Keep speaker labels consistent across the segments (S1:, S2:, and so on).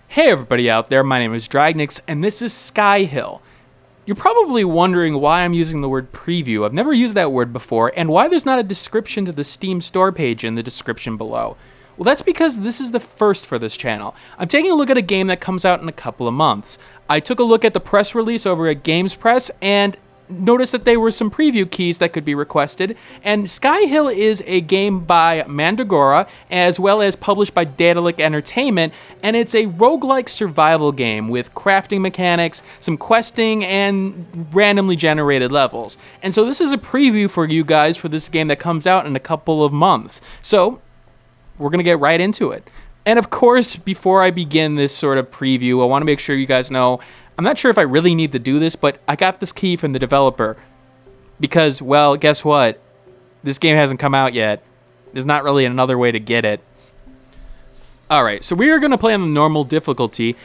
S1: Hey everybody out there, my name is Dragnix, and this is Skyhill. You're probably wondering why I'm using the word preview. I've never used that word before, and why there's not a description to the Steam store page in the description below. Well, that's because this is the first for this channel. I'm taking a look at a game that comes out in a couple of months. I took a look at the press release over at Games Press, and noticed that there were some preview keys that could be requested, and Skyhill is a game by Mandragora, as well as published by Daedalic Entertainment, and it's a roguelike survival game with crafting mechanics, some questing, and randomly generated levels. And so this is a preview for you guys for this game that comes out in a couple of months. So we're gonna get right into it. And of course, before I begin this sort of preview, I want to make sure you guys know I'm not sure if I really need to do this, but I got this key from the developer because, well, guess what? This game hasn't come out yet. There's not really another way to get it. Alright, so we are going to play on the normal difficulty.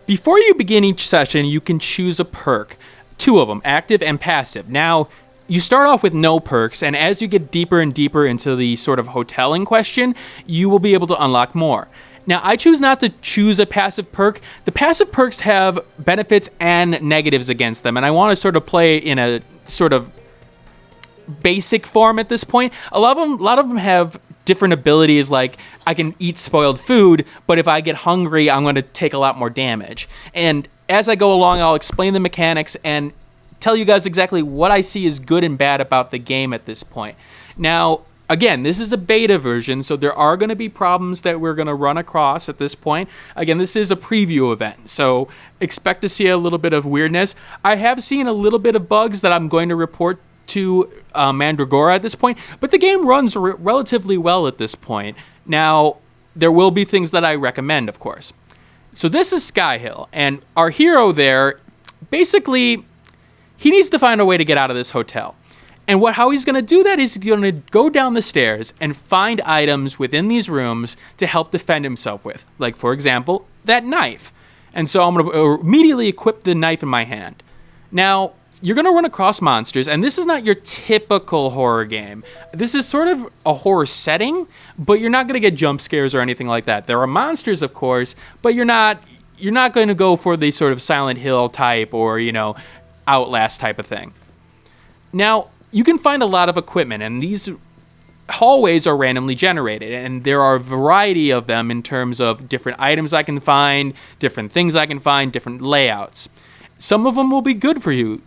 S1: Before you begin each session, you can choose a perk. Two of them, active and passive. Now, you start off with no perks, and as you get deeper and deeper into the sort of hotel in question, you will be able to unlock more. Now, I choose not to choose a passive perk. The passive perks have benefits and negatives against them, and I want to sort of play in a sort of basic form at this point. A lot of them have different abilities, like I can eat spoiled food, but if I get hungry, I'm going to take a lot more damage. And as I go along, I'll explain the mechanics and tell you guys exactly what I see as good and bad about the game at this point. Now, again, this is a beta version, so there are going to be problems that we're going to run across at this point. Again, this is a preview event, so expect to see a little bit of weirdness. I have seen a little bit of bugs that I'm going to report to Mandragora at this point, but the game runs relatively well at this point. Now, there will be things that I recommend, of course. So this is Skyhill, and our hero there, basically, he needs to find a way to get out of this hotel. And how he's going to do that is he's going to go down the stairs and find items within these rooms to help defend himself with. Like, for example, that knife. And so I'm going to immediately equip the knife in my hand. Now, you're going to run across monsters, and this is not your typical horror game. This is sort of a horror setting, but you're not going to get jump scares or anything like that. There are monsters, of course, but you're not going to go for the sort of Silent Hill type or, Outlast type of thing. Now, you can find a lot of equipment, and these hallways are randomly generated, and there are a variety of them in terms of different items I can find, different things I can find, different layouts. Some of them will be good for you.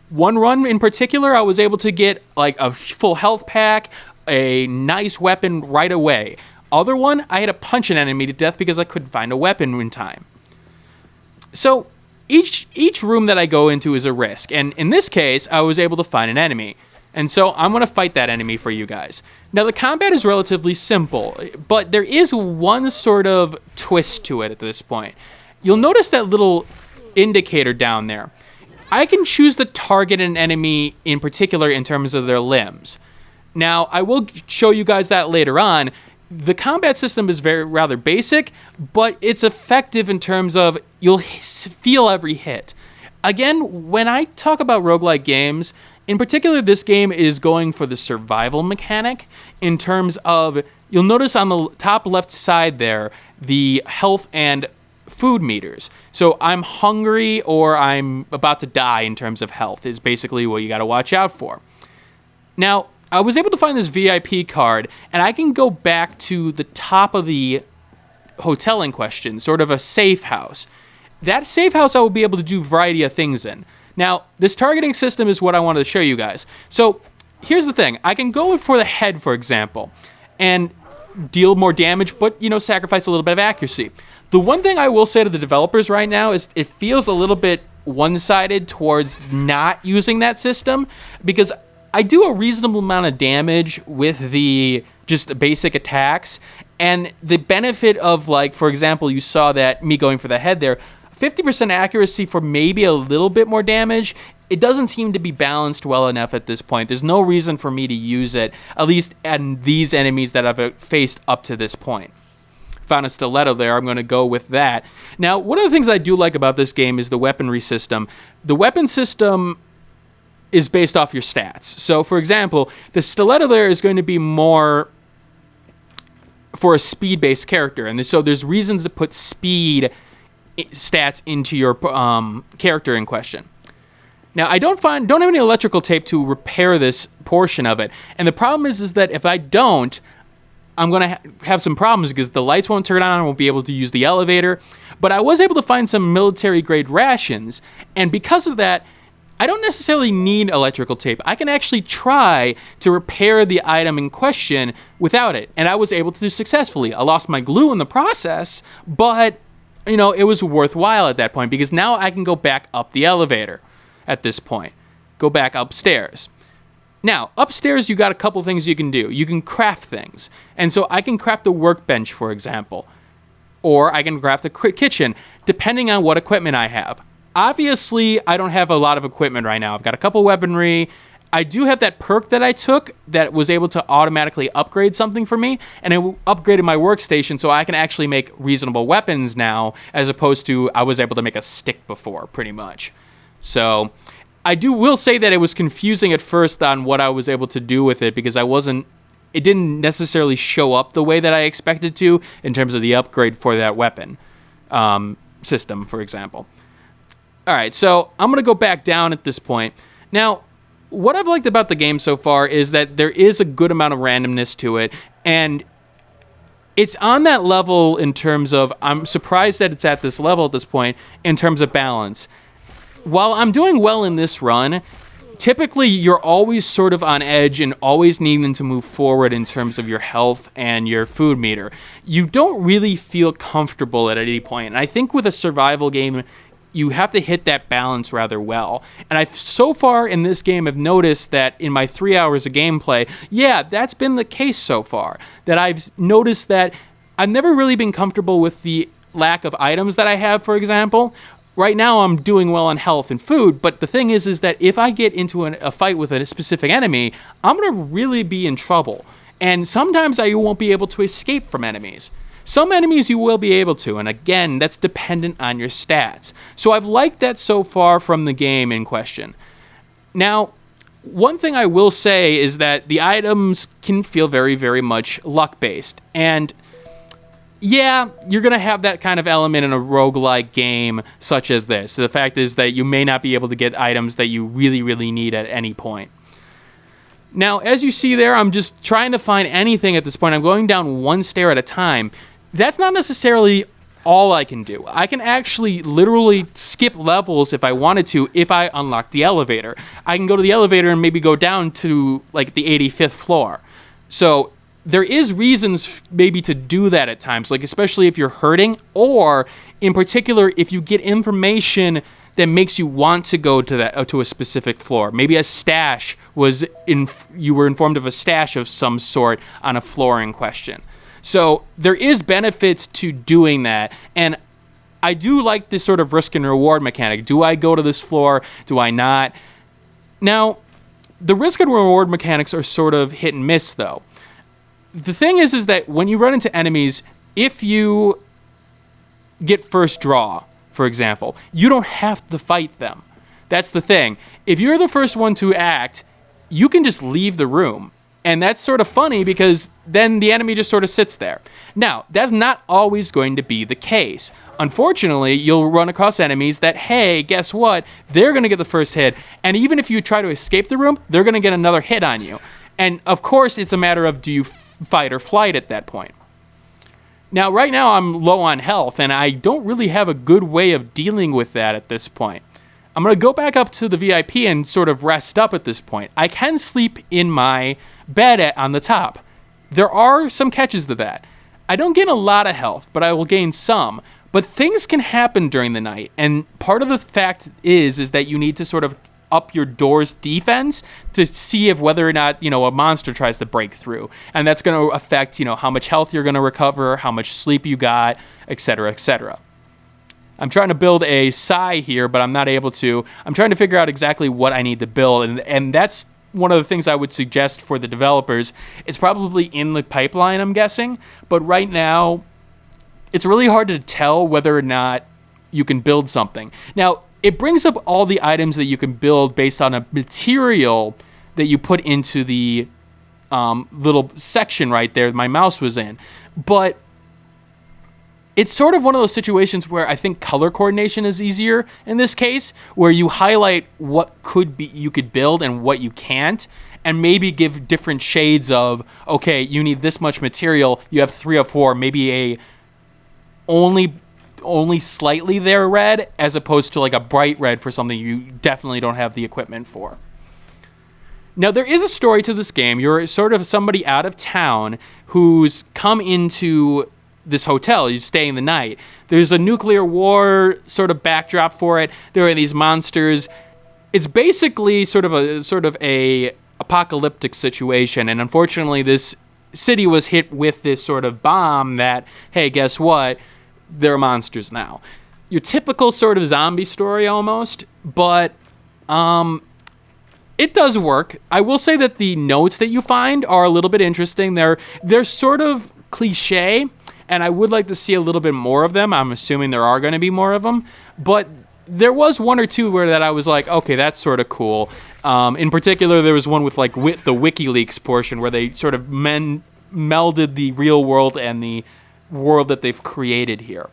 S1: One run in particular, I was able to get like a full health pack, a nice weapon right away. Other one, I had to punch an enemy to death because I couldn't find a weapon in time. So each room that I go into is a risk, and in this case, I was able to find an enemy. And so I'm going to fight that enemy for you guys. Now, the combat is relatively simple, but there is one sort of twist to it at this point. You'll notice that little indicator down there. I can choose to target an enemy in particular in terms of their limbs. Now, I will show you guys that later on. The combat system is rather basic, but it's effective in terms of you'll feel every hit. Again, when I talk about roguelike games, in particular, this game is going for the survival mechanic in terms of, you'll notice on the top left side there, the health and food meters. So I'm hungry or I'm about to die in terms of health is basically what you got to watch out for. Now, I was able to find this VIP card, and I can go back to the top of the hotel in question, sort of a safe house. That safe house I will be able to do a variety of things in. Now, this targeting system is what I wanted to show you guys. So, here's the thing. I can go for the head, for example, and deal more damage, but, sacrifice a little bit of accuracy. The one thing I will say to the developers right now is it feels a little bit one-sided towards not using that system, because I do a reasonable amount of damage with the just basic attacks, and the benefit of, like, for example, you saw that me going for the head there, 50% accuracy for maybe a little bit more damage, it doesn't seem to be balanced well enough at this point. There's no reason for me to use it, at least at these enemies that I've faced up to this point. Found a stiletto there, I'm going to go with that. Now, one of the things I do like about this game is the weaponry system. The weapon system is based off your stats. So, for example, the stiletto there is going to be more for a speed-based character, and so there's reasons to put speed stats into your character in question. Now, I don't have any electrical tape to repair this portion of it, and the problem is that if I don't, I'm going to have some problems because the lights won't turn on, I won't be able to use the elevator, but I was able to find some military-grade rations, and because of that, I don't necessarily need electrical tape. I can actually try to repair the item in question without it, and I was able to do successfully. I lost my glue in the process, but, you know, it was worthwhile at that point because now I can go back up the elevator at this point. Go back upstairs. Now, upstairs, you got a couple things you can do. You can craft things, and so I can craft a workbench, for example, or I can craft a kitchen, depending on what equipment I have. Obviously, I don't have a lot of equipment right now. I've got a couple weaponry. I do have that perk that I took that was able to automatically upgrade something for me, and it upgraded my workstation so I can actually make reasonable weapons now, as opposed to I was able to make a stick before, pretty much. So I will say that it was confusing at first on what I was able to do with it because it didn't necessarily show up the way that I expected to in terms of the upgrade for that weapon system, for example. All right, so I'm going to go back down at this point. Now, what I've liked about the game so far is that there is a good amount of randomness to it, and it's on that level in terms of, I'm surprised that it's at this level at this point, in terms of balance. While I'm doing well in this run, typically you're always sort of on edge and always needing to move forward in terms of your health and your food meter. You don't really feel comfortable at any point, and I think with a survival game, you have to hit that balance rather well. And I've so far in this game have noticed that in my 3 hours of gameplay, yeah, that's been the case so far. That I've noticed that I've never really been comfortable with the lack of items that I have, for example. Right now I'm doing well on health and food, but the thing is that if I get into a fight with a specific enemy, I'm going to really be in trouble. And sometimes I won't be able to escape from enemies. Some enemies you will be able to, and again, that's dependent on your stats. So I've liked that so far from the game in question. Now, one thing I will say is that the items can feel very, very much luck-based. And yeah, you're going to have that kind of element in a roguelike game such as this. The fact is that you may not be able to get items that you really, really need at any point. Now, as you see there, I'm just trying to find anything at this point. I'm going down one stair at a time. That's not necessarily all I can do. I can actually literally skip levels if I wanted to, if I unlock the elevator. I can go to the elevator and maybe go down to like the 85th floor. So there is reasons maybe to do that at times, like especially if you're hurting, or in particular if you get information that makes you want to go to a specific floor. Maybe a stash you were informed of a stash of some sort on a floor in question. So there is benefits to doing that, and I do like this sort of risk and reward mechanic. Do I go to this floor? Do I not? Now, the risk and reward mechanics are sort of hit and miss, though. The thing is that when you run into enemies, if you get first draw, for example, you don't have to fight them. That's the thing. If you're the first one to act, you can just leave the room. And that's sort of funny because then the enemy just sort of sits there. Now, that's not always going to be the case. Unfortunately, you'll run across enemies that, hey, guess what? They're going to get the first hit. And even if you try to escape the room, they're going to get another hit on you. And of course, it's a matter of do you fight or flight at that point. Now, right now, I'm low on health, and I don't really have a good way of dealing with that at this point. I'm going to go back up to the VIP and sort of rest up at this point. I can sleep in my bed on the top. There are some catches to that. I don't gain a lot of health, but I will gain some. But things can happen during the night, and part of the fact is that you need to sort of up your door's defense to see if whether or not, a monster tries to break through. And that's going to affect, how much health you're going to recover, how much sleep you got, etc., etc. I'm trying to build a Psy here, but I'm not able to. I'm trying to figure out exactly what I need to build, and that's one of the things I would suggest for the developers. It's probably in the pipeline, I'm guessing, but right now, it's really hard to tell whether or not you can build something. Now, it brings up all the items that you can build based on a material that you put into the little section right there my mouse was in. But it's sort of one of those situations where I think color coordination is easier in this case, where you highlight what you could build and what you can't, and maybe give different shades of, okay, you need this much material, you have 3 or 4, maybe a only slightly there red, as opposed to like a bright red for something you definitely don't have the equipment for. Now, there is a story to this game. You're sort of somebody out of town who's come into this hotel. He's staying the night. There's a nuclear war sort of backdrop for it. There are these monsters. It's basically sort of a apocalyptic situation, and unfortunately this city was hit with this sort of bomb that, hey, guess what? There are monsters now. Your typical sort of zombie story almost, but it does work. I will say that the notes that you find are a little bit interesting. They're sort of cliche, and I would like to see a little bit more of them. I'm assuming there are going to be more of them, but there was 1 or 2 where that I was like, okay, that's sort of cool. In particular, there was one with like the WikiLeaks portion where they sort of melded the real world and the world that they've created here.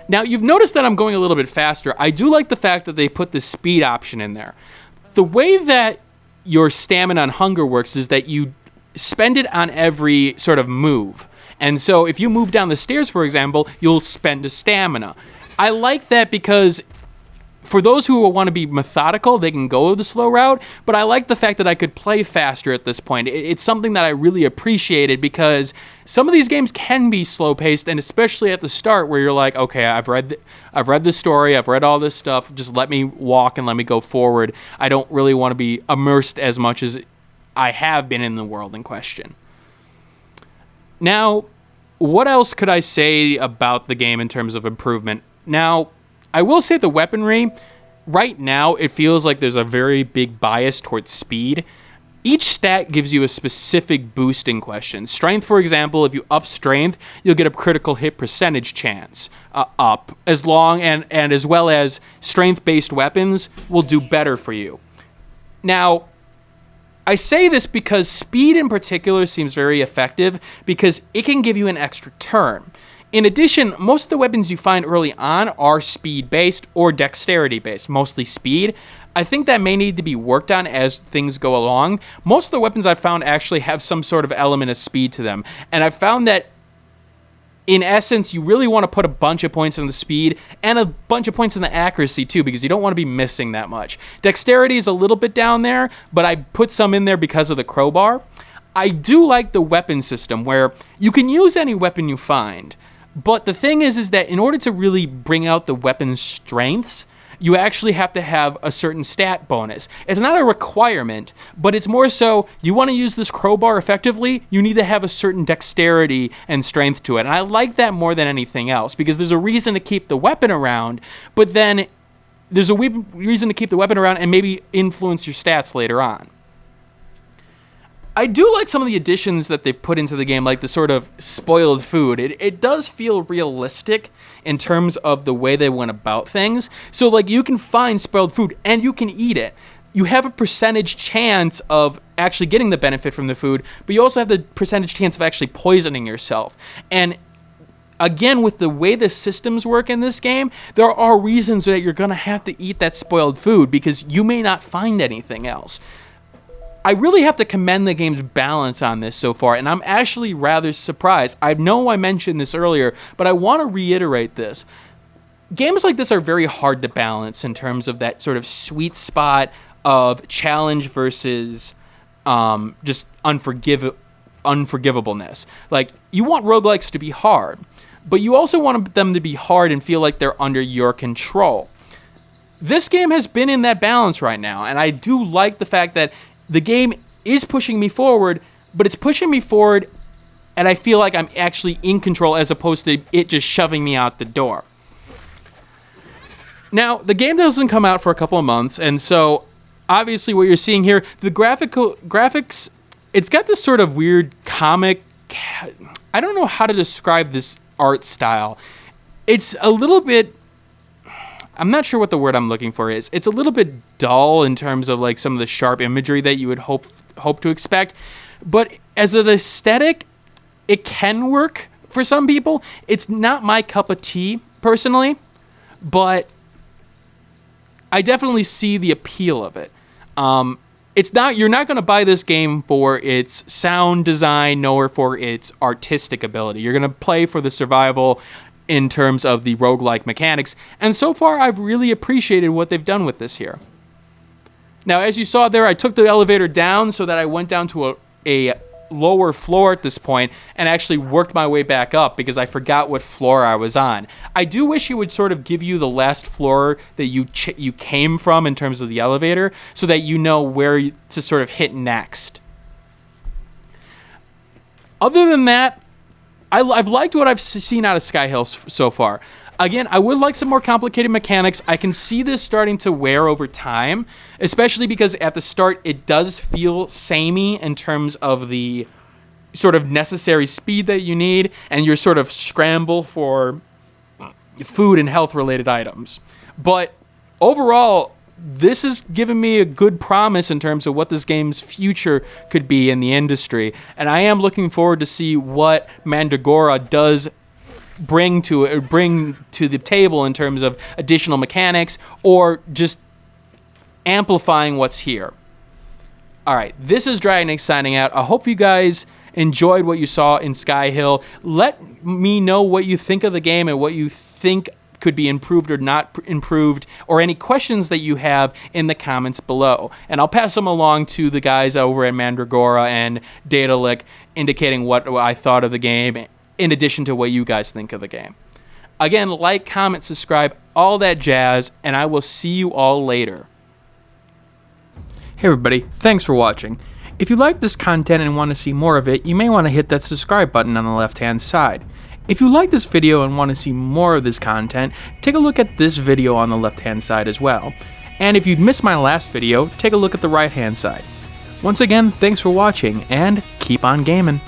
S1: Now, you've noticed that I'm going a little bit faster. I do like the fact that they put the speed option in there. The way that your stamina and hunger works is that you spend it on every sort of move. And so if you move down the stairs, for example, you'll spend a stamina. I like that because for those who want to be methodical, they can go the slow route, but I like the fact that I could play faster at this point. It's something that I really appreciated because some of these games can be slow-paced, and especially at the start where you're like, okay, I've read the story, I've read all this stuff, just let me walk and let me go forward. I don't really want to be immersed as much as I have been in the world in question. Now, what else could I say about the game in terms of improvement? Now, I will say the weaponry, right now, it feels like there's a very big bias towards speed. Each stat gives you a specific boost in question. Strength, for example, if you up strength, you'll get a critical hit percentage chance up, as well as strength-based weapons will do better for you. Now, I say this because speed in particular seems very effective because it can give you an extra turn. In addition, most of the weapons you find early on are speed-based or dexterity-based, mostly speed. I think that may need to be worked on as things go along. Most of the weapons I've found actually have some sort of element of speed to them, and I've found that in essence, you really want to put a bunch of points in the speed and a bunch of points in the accuracy too, because you don't want to be missing that much. Dexterity is a little bit down there, but I put some in there because of the crowbar. I do like the weapon system where you can use any weapon you find, but the thing is that in order to really bring out the weapon's strengths, you actually have to have a certain stat bonus. It's not a requirement, but it's more so you want to use this crowbar effectively, you need to have a certain dexterity and strength to it. And I like that more than anything else because there's a reason to keep the weapon around, but then there's a reason to keep the weapon around and maybe influence your stats later on. I do like some of the additions that they've put into the game, like the sort of spoiled food. It does feel realistic in terms of the way they went about things. So, like, you can find spoiled food and you can eat it. You have a percentage chance of actually getting the benefit from the food, but you also have the percentage chance of actually poisoning yourself. And again, with the way the systems work in this game, there are reasons that you're going to have to eat that spoiled food because you may not find anything else. I really have to commend the game's balance on this so far, and I'm actually rather surprised. I know I mentioned this earlier, but I want to reiterate this. Games like this are very hard to balance in terms of that sort of sweet spot of challenge versus just unforgivableness. Like, you want roguelikes to be hard, but you also want them to be hard and feel like they're under your control. This game has been in that balance right now, and I do like the fact that the game is pushing me forward, but it's pushing me forward and I feel like I'm actually in control as opposed to it just shoving me out the door. Now, the game doesn't come out for a couple of months, and so obviously what you're seeing here, the graphics, it's got this sort of weird comic, I don't know how to describe this art style. It's a little bit, I'm not sure what the word I'm looking for is. It's a little bit dull in terms of like some of the sharp imagery that you would hope to expect. But as an aesthetic, it can work for some people. It's not my cup of tea, personally, but I definitely see the appeal of it. You're not going to buy this game for its sound design nor for its artistic ability. You're going to play for the survival in terms of the roguelike mechanics, and so far I've really appreciated what they've done with this here. Now, as you saw there, I took the elevator down so that I went down to a lower floor at this point and actually worked my way back up because I forgot what floor I was on. I do wish it would sort of give you the last floor that you came from in terms of the elevator so that you know where to sort of hit next. Other than that, I've liked what I've seen out of Skyhill so far. Again, I would like some more complicated mechanics. I can see this starting to wear over time, especially because at the start it does feel samey in terms of the sort of necessary speed that you need and your sort of scramble for food and health-related items. But overall, this has given me a good promise in terms of what this game's future could be in the industry, and I am looking forward to see what Mandragora does bring to the table in terms of additional mechanics or just amplifying what's here. All right, this is Dragnix signing out. I hope you guys enjoyed what you saw in Skyhill. Let me know what you think of the game and what you think could be improved or not improved, or any questions that you have in the comments below. And I'll pass them along to the guys over at Mandragora and Daedalic, indicating what I thought of the game in addition to what you guys think of the game. Again, like, comment, subscribe, all that jazz, and I will see you all later. Hey everybody, thanks for watching. If you like this content and want to see more of it, you may want to hit that subscribe button on the left-hand side. If you like this video and want to see more of this content, take a look at this video on the left-hand side as well. And if you missed my last video, take a look at the right-hand side. Once again, thanks for watching, and keep on gaming.